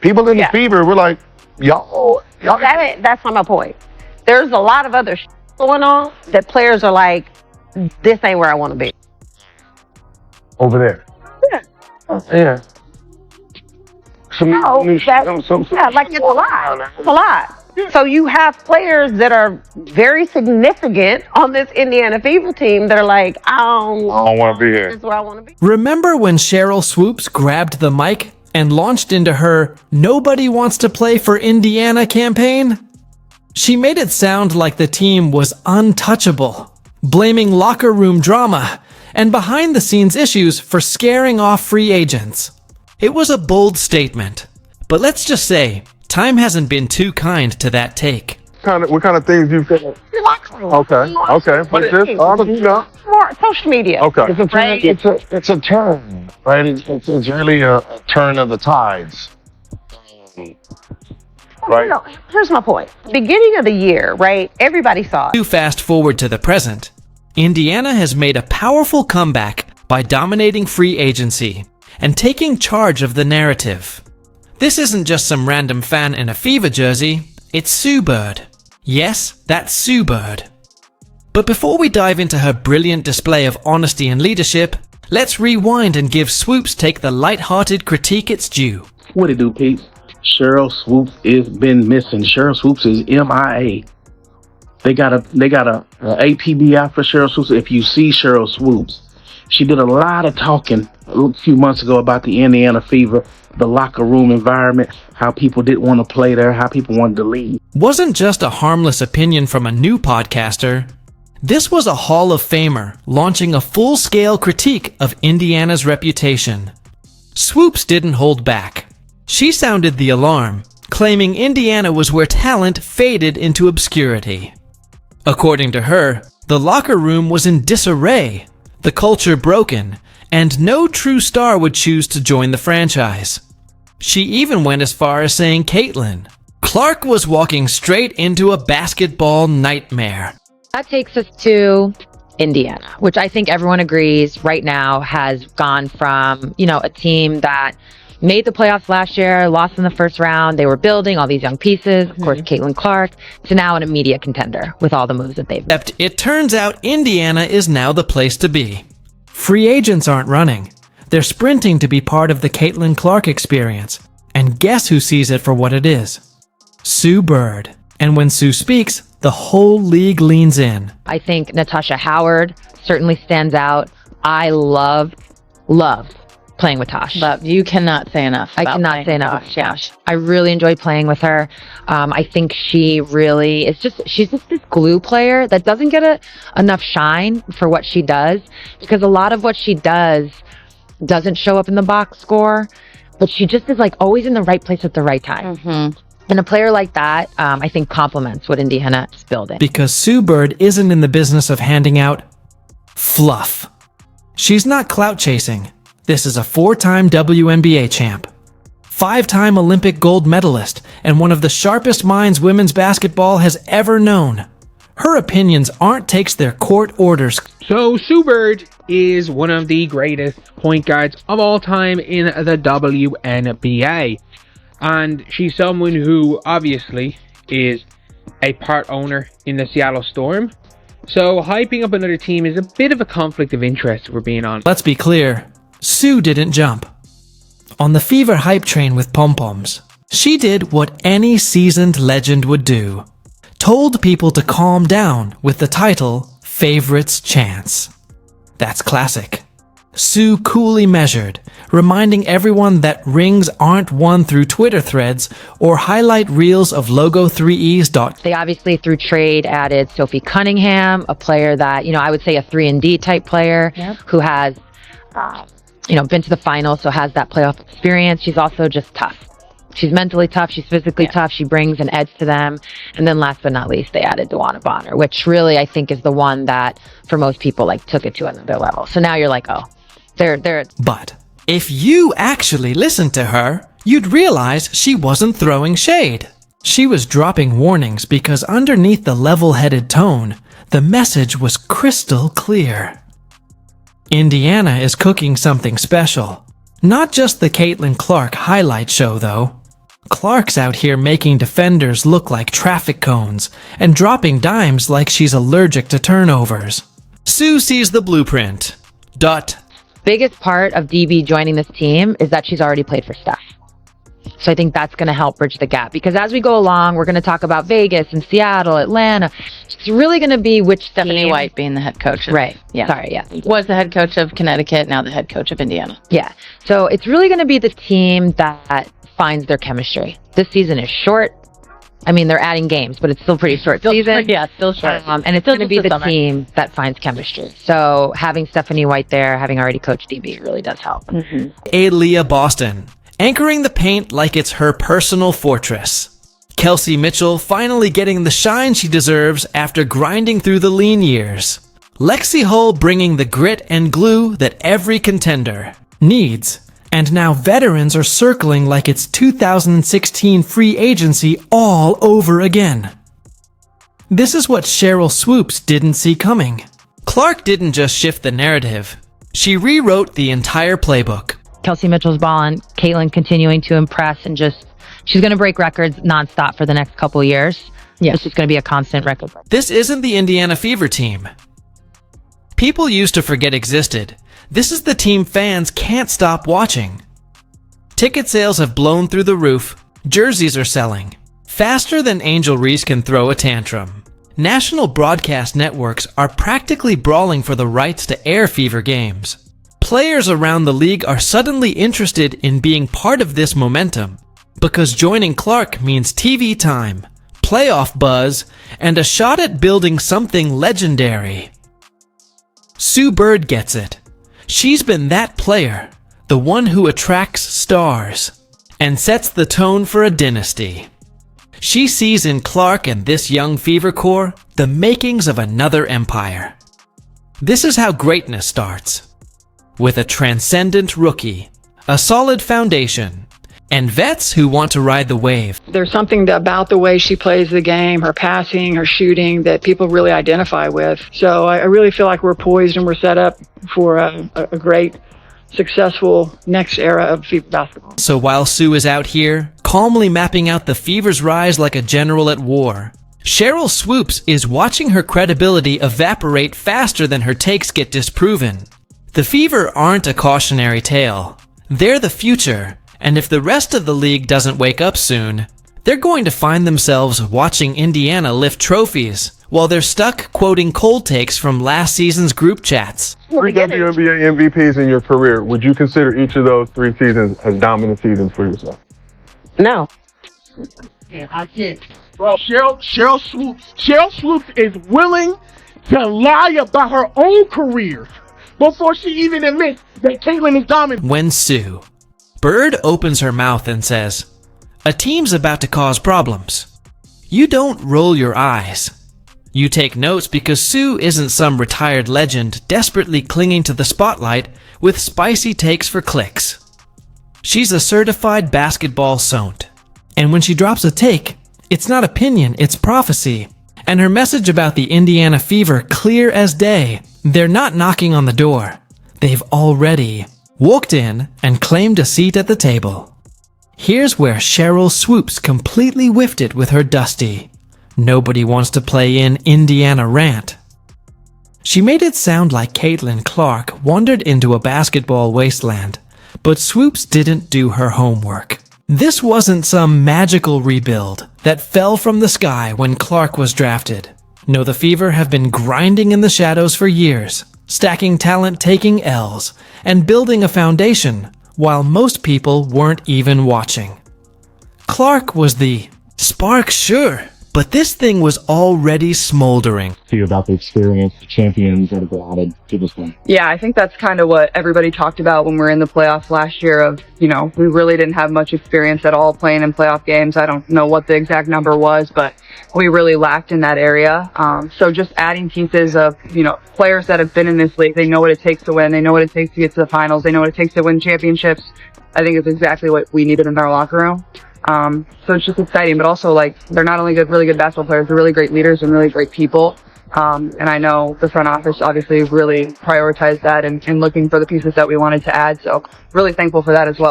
People in the Fever were like, y'all. That's not my point. There's a lot of other going on that players are like, this ain't where I want to be. Over there. Yeah. Like it's a lot. It's a lot. So you have players that are very significant on this Indiana Fever team that are like, I don't want to be here. This is where I want to be. Remember when Sheryl Swoopes grabbed the mic and launched into her "Nobody Wants to Play for Indiana" campaign? She made it sound like the team was untouchable, blaming locker room drama and behind-the-scenes issues for scaring off free agents. It was a bold statement, but let's just say, time hasn't been too kind to that take. What kind of things do you think? Okay. But this, more social media. Okay. It's a turn, right? It's really a turn of the tides. Right. No, here's my point. Beginning of the year, right? Everybody saw it. To fast forward to the present, Indiana has made a powerful comeback by dominating free agency and taking charge of the narrative. This isn't just some random fan in a Fever jersey, it's Sue Bird. Yes, that's Sue Bird. But before we dive into her brilliant display of honesty and leadership, let's rewind and give Swoopes take the light-hearted critique its due. What it do, Pete? Sheryl Swoopes is been missing. Sheryl Swoopes is MIA. They got a APB for Sheryl Swoopes. If you see Sheryl Swoopes, she did a lot of talking a few months ago about the Indiana Fever, the locker room environment, how people didn't want to play there, how people wanted to leave. Wasn't just a harmless opinion from a new podcaster. This was a Hall of Famer launching a full-scale critique of Indiana's reputation. Swoopes didn't hold back. She sounded the alarm, claiming Indiana was where talent faded into obscurity. According to her, the locker room was in disarray, the culture broken, and no true star would choose to join the franchise. She even went as far as saying Caitlin Clark was walking straight into a basketball nightmare. That takes us to Indiana, which I think everyone agrees right now has gone from, a team that made the playoffs last year, lost in the first round. They were building all these young pieces, of course, Caitlin Clark, to now an immediate contender with all the moves that they've made. Except it turns out Indiana is now the place to be. Free agents aren't running. They're sprinting to be part of the Caitlin Clark experience. And guess who sees it for what it is? Sue Bird. And when Sue speaks, the whole league leans in. I think Natasha Howard certainly stands out. I love playing with Tosh. But you cannot say enough. I cannot say enough. Yeah. I really enjoy playing with her. I think she really is she's just this glue player that doesn't get enough shine for what she does, because a lot of what she does doesn't show up in the box score, but she just is like always in the right place at the right time. And a player like that, I think, complements what Indiana is building. Because Sue Bird isn't in the business of handing out fluff. She's not clout chasing. This is a 4-time WNBA champ, 5-time Olympic gold medalist, and one of the sharpest minds women's basketball has ever known. Her opinions aren't takes, they're court orders. So Sue Bird is one of the greatest point guards of all time in the WNBA. And she's someone who obviously is a part owner in the Seattle Storm. So hyping up another team is a bit of a conflict of interest, if we're being honest. Let's be clear. Sue didn't jump on the Fever hype train with pom-poms. She did what any seasoned legend would do. Told people to calm down with the title Favorites Chance. That's classic. Sue coolly measured, reminding everyone that rings aren't won through Twitter threads or highlight reels of logo3es. They obviously, through trade, added Sophie Cunningham, a player that, I would say a 3-and-D type player who has been to the finals, so has that playoff experience. She's also just tough. She's mentally tough. She's physically tough. She brings an edge to them. And then last but not least, they added DeWanna Bonner, which really I think is the one that, for most people, took it to another level. So now you're like, oh, they're. But if you actually listened to her, you'd realize she wasn't throwing shade. She was dropping warnings because underneath the level-headed tone, the message was crystal clear. Indiana is cooking something special. Not just the Caitlin Clark highlight show, though. Clark's out here making defenders look like traffic cones and dropping dimes like she's allergic to turnovers. Sue sees the blueprint. Biggest part of DB joining this team is that she's already played for Steph. So I think that's going to help bridge the gap, because as we go along, we're going to talk about Vegas and Seattle, Atlanta. It's really going to be which Stephanie team. White being the head coach. Right. Yeah. Sorry, yeah. Was the head coach of Connecticut, now the head coach of Indiana. Yeah. So it's really going to be the team that finds their chemistry. This season is short. I mean, they're adding games, but it's still pretty short season. Yeah, still short. And it's going to be the team that finds chemistry. So having Stephanie White there, having already coached DB, really does help. Aaliyah Boston, anchoring the paint like it's her personal fortress. Kelsey Mitchell finally getting the shine she deserves after grinding through the lean years. Lexi Hull bringing the grit and glue that every contender needs. And now veterans are circling like it's 2016 free agency all over again. This is what Sheryl Swoopes didn't see coming. Clark didn't just shift the narrative. She rewrote the entire playbook. Kelsey Mitchell's balling, Caitlin continuing to impress, and she's going to break records nonstop for the next couple of years. Yeah. It's just going to be a constant record. This isn't the Indiana Fever team people used to forget existed. This is the team fans can't stop watching. Ticket sales have blown through the roof. Jerseys are selling faster than Angel Reese can throw a tantrum. National broadcast networks are practically brawling for the rights to air Fever games. Players around the league are suddenly interested in being part of this momentum, because joining Clark means TV time, playoff buzz, and a shot at building something legendary. Sue Bird gets it. She's been that player, the one who attracts stars, and sets the tone for a dynasty. She sees in Clark and this young Fever core the makings of another empire. This is how greatness starts. With a transcendent rookie, a solid foundation, and vets who want to ride the wave. There's something about the way she plays the game, her passing, her shooting, that people really identify with. So I really feel like we're poised and we're set up for a great, successful next era of Fever basketball. So while Sue is out here, calmly mapping out the Fever's rise like a general at war, Sheryl Swoopes is watching her credibility evaporate faster than her takes get disproven. The Fever aren't a cautionary tale. They're the future. And if the rest of the league doesn't wake up soon, they're going to find themselves watching Indiana lift trophies while they're stuck quoting cold takes from last season's group chats. 3 WNBA MVPs in your career. Would you consider each of those 3 seasons as dominant seasons for yourself? No. Yeah, I did. Well, Sheryl Swoopes is willing to lie about her own career before she even admits that Caitlin is dominant. When Sue Bird opens her mouth and says, "A team's about to cause problems," you don't roll your eyes. You take notes, because Sue isn't some retired legend desperately clinging to the spotlight with spicy takes for clicks. She's a certified basketball sont. And when she drops a take, it's not opinion, it's prophecy. And her message about the Indiana Fever clear as day. They're not knocking on the door. They've already walked in and claimed a seat at the table. Here's where Sheryl Swoopes completely whiffed it with her dusty "nobody wants to play in Indiana" rant. She made it sound like Caitlin Clark wandered into a basketball wasteland, but Swoopes didn't do her homework. This wasn't some magical rebuild that fell from the sky when Clark was drafted. No, the Fever have been grinding in the shadows for years, stacking talent, taking L's, and building a foundation while most people weren't even watching. Clark was the spark, sure, but this thing was already smoldering. To you about the experience, the champions that have been added to this one. Yeah, I think that's kind of what everybody talked about when we were in the playoffs last year of, we really didn't have much experience at all playing in playoff games. I don't know what the exact number was, but we really lacked in that area. So just adding pieces of, players that have been in this league, they know what it takes to win. They know what it takes to get to the finals. They know what it takes to win championships. I think it's exactly what we needed in our locker room. So it's just exciting, but also they're not only really good basketball players, they're really great leaders and really great people. And I know the front office obviously really prioritized that and looking for the pieces that we wanted to add. So really thankful for that as well.